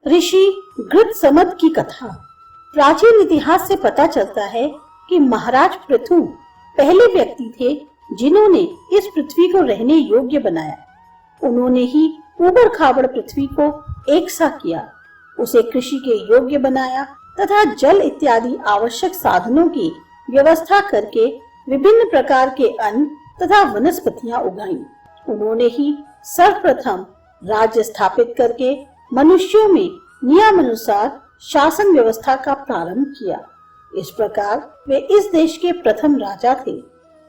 ऋषि घृतसमद की कथा। प्राचीन इतिहास से पता चलता है कि महाराज पृथु पहले व्यक्ति थे जिन्होंने इस पृथ्वी को रहने योग्य बनाया। उन्होंने ही ऊबड़ खाबड़ पृथ्वी को एक सा किया, उसे कृषि के योग्य बनाया तथा जल इत्यादि आवश्यक साधनों की व्यवस्था करके विभिन्न प्रकार के अन्न तथा वनस्पतियां उगाई। उन्होंने ही सर्वप्रथम राज्य स्थापित करके मनुष्यों में नियमानुसार शासन व्यवस्था का प्रारंभ किया। इस प्रकार वे इस देश के प्रथम राजा थे।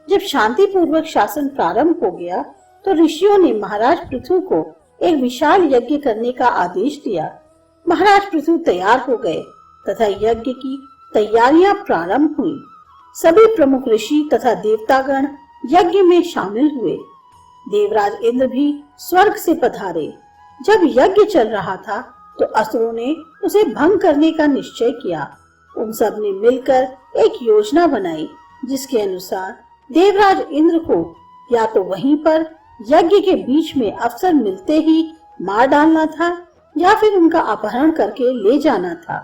जब शांति पूर्वक शासन प्रारंभ हो गया तो ऋषियों ने महाराज पृथु को एक विशाल यज्ञ करने का आदेश दिया। महाराज पृथु तैयार हो गए तथा यज्ञ की तैयारियां प्रारंभ हुई। सभी प्रमुख ऋषि तथा देवतागण यज्ञ में शामिल हुए। देवराज इंद्र भी स्वर्ग से पधारे। जब यज्ञ चल रहा था तो असुरों ने उसे भंग करने का निश्चय किया। उन सब ने मिलकर एक योजना बनाई जिसके अनुसार देवराज इंद्र को या तो वहीं पर यज्ञ के बीच में अवसर मिलते ही मार डालना था या फिर उनका अपहरण करके ले जाना था।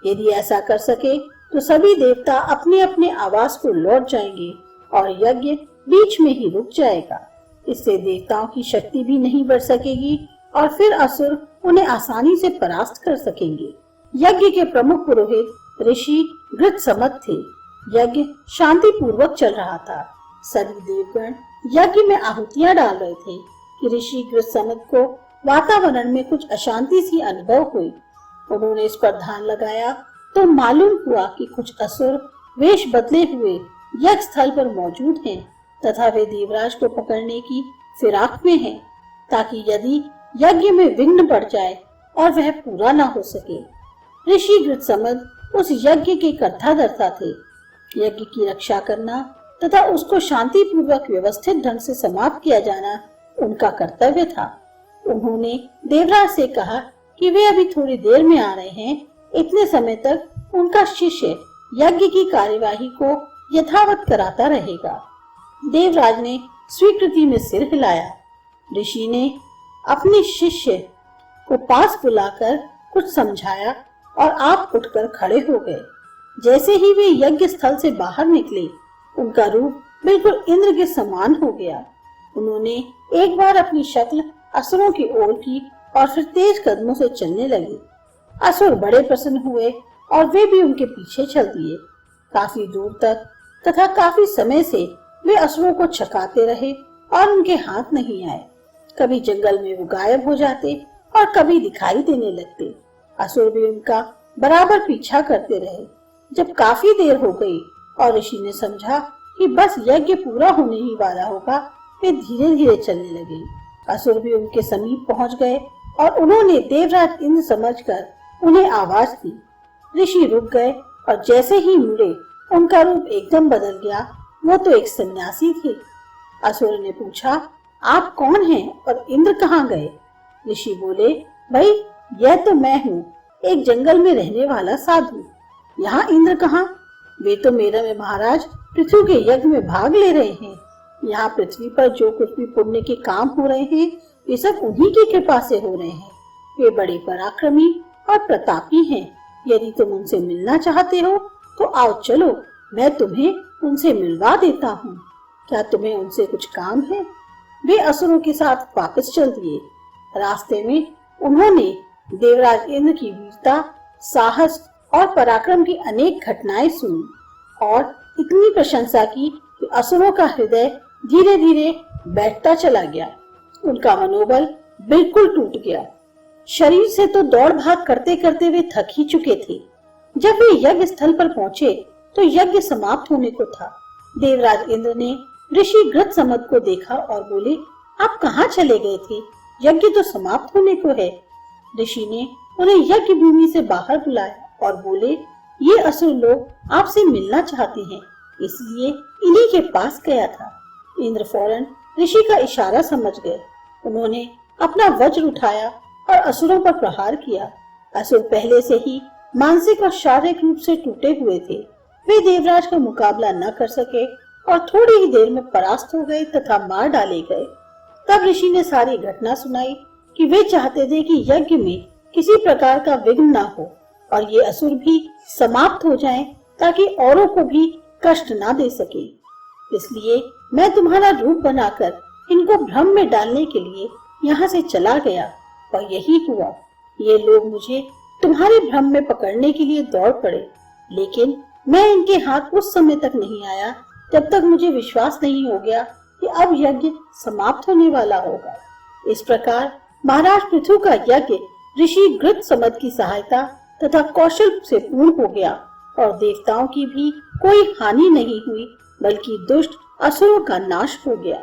यदि ऐसा कर सके तो सभी देवता अपने अपने आवास को लौट जाएंगे और यज्ञ बीच में ही रुक जाएगा। इससे देवताओं की शक्ति भी नहीं बढ़ सकेगी और फिर असुर उन्हें आसानी से परास्त कर सकेंगे। यज्ञ के प्रमुख पुरोहित ऋषि घृतसमद थे। यज्ञ शांति पूर्वक चल रहा था। सभी देवगण यज्ञ में आहुतियां डाल रहे थे कि ऋषि घृतसमद को वातावरण में कुछ अशांति सी अनुभव हुई। उन्होंने इस पर ध्यान लगाया तो मालूम हुआ कि कुछ असुर वेश बदले हुए यज्ञ स्थल पर मौजूद हैं तथा वे देवराज को पकड़ने की फिराक में हैं, ताकि यदि यज्ञ में विघ्न पड़ जाए और वह पूरा न हो सके। ऋषि घृतसमद उस यज्ञ के कर्ता-धर्ता थे। यज्ञ की रक्षा करना तथा उसको शांति पूर्वक व्यवस्थित ढंग से समाप्त किया जाना उनका कर्तव्य था। उन्होंने देवराज से कहा कि वे अभी थोड़ी देर में आ रहे हैं। इतने समय तक उनका शिष्य यज्ञ की कार्यवाही को यथावत कराता रहेगा। देवराज ने स्वीकृति में सिर हिलाया। ऋषि ने अपने शिष्य को पास बुलाकर कुछ समझाया और आप उठकर खड़े हो गए। जैसे ही वे यज्ञ स्थल से बाहर निकले, उनका रूप बिल्कुल इंद्र के समान हो गया। उन्होंने एक बार अपनी शक्ल असुरों की ओर की और फिर तेज कदमों से चलने लगे। असुर बड़े प्रसन्न हुए और वे भी उनके पीछे चल दिए। काफी दूर तक तथा काफी समय से वे असुरों को छकाते रहे और उनके हाथ नहीं आए। कभी जंगल में वो गायब हो जाते और कभी दिखाई देने लगते। असुर भी उनका बराबर पीछा करते रहे। जब काफी देर हो गई और ऋषि ने समझा कि बस यज्ञ पूरा होने ही वाला होगा, वे धीरे धीरे चलने लगे। असुर भी उनके समीप पहुंच गए और उन्होंने देवराज इंद्र समझकर उन्हें आवाज दी। ऋषि रुक गए और जैसे ही मुड़े उनका रूप एकदम बदल गया। वो तो एक सन्यासी थे। असुर ने पूछा, आप कौन हैं और इंद्र कहाँ गए? ऋषि बोले, भाई यह तो मैं हूँ, एक जंगल में रहने वाला साधु। यहाँ इंद्र कहाँ? वे तो मेरे महाराज पृथ्वी के यज्ञ में भाग ले रहे हैं। यहाँ पृथ्वी पर जो कुछ भी पुण्य के काम हो रहे हैं वे सब उन्हीं की कृपा से हो रहे हैं। वे बड़े पराक्रमी और प्रतापी हैं। यदि तुम उनसे मिलना चाहते हो तो आओ चलो, मैं तुम्हें उनसे मिलवा देता हूँ। क्या तुम्हें उनसे कुछ काम है? वे असुरों के साथ वापस चल दिए। रास्ते में उन्होंने देवराज इंद्र की वीरता, साहस और पराक्रम की अनेक घटनाएं सुनी और इतनी प्रशंसा की कि असुरों का हृदय धीरे धीरे बैठता चला गया। उनका मनोबल बिल्कुल टूट गया। शरीर से तो दौड़ भाग करते करते वे थक ही चुके थे। जब वे यज्ञ स्थल पर पहुंचे तो यज्ञ समाप्त होने को था। देवराज इंद्र ने ऋषि घृतसमद को देखा और बोले, आप कहाँ चले गए थे? यज्ञ तो समाप्त होने को है। ऋषि ने उन्हें यज्ञ भूमि से बाहर बुलाया और बोले, ये असुर लोग आपसे मिलना चाहते हैं, इसलिए इन्हीं के पास गया था। इंद्र फौरन ऋषि का इशारा समझ गए। उन्होंने अपना वज्र उठाया और असुरों पर प्रहार किया। असुर पहले से ही मानसिक और शारीरिक रूप से टूटे हुए थे। वे देवराज का मुकाबला न कर सके और थोड़ी ही देर में परास्त हो गए तथा मार डाले गए। तब ऋषि ने सारी घटना सुनाई कि वे चाहते थे कि यज्ञ में किसी प्रकार का विघ्न न हो और ये असुर भी समाप्त हो जाएं, ताकि औरों को भी कष्ट ना दे सके। इसलिए मैं तुम्हारा रूप बनाकर इनको भ्रम में डालने के लिए यहाँ से चला गया और यही हुआ। ये लोग मुझे तुम्हारे भ्रम में पकड़ने के लिए दौड़ पड़े, लेकिन मैं इनके हाथ उस समय तक नहीं आया जब तक मुझे विश्वास नहीं हो गया कि अब यज्ञ समाप्त होने वाला होगा। इस प्रकार महाराज पृथु का यज्ञ ऋषि घृतसमद की सहायता तथा कौशल से पूर्ण हो गया और देवताओं की भी कोई हानि नहीं हुई, बल्कि दुष्ट असुरों का नाश हो गया।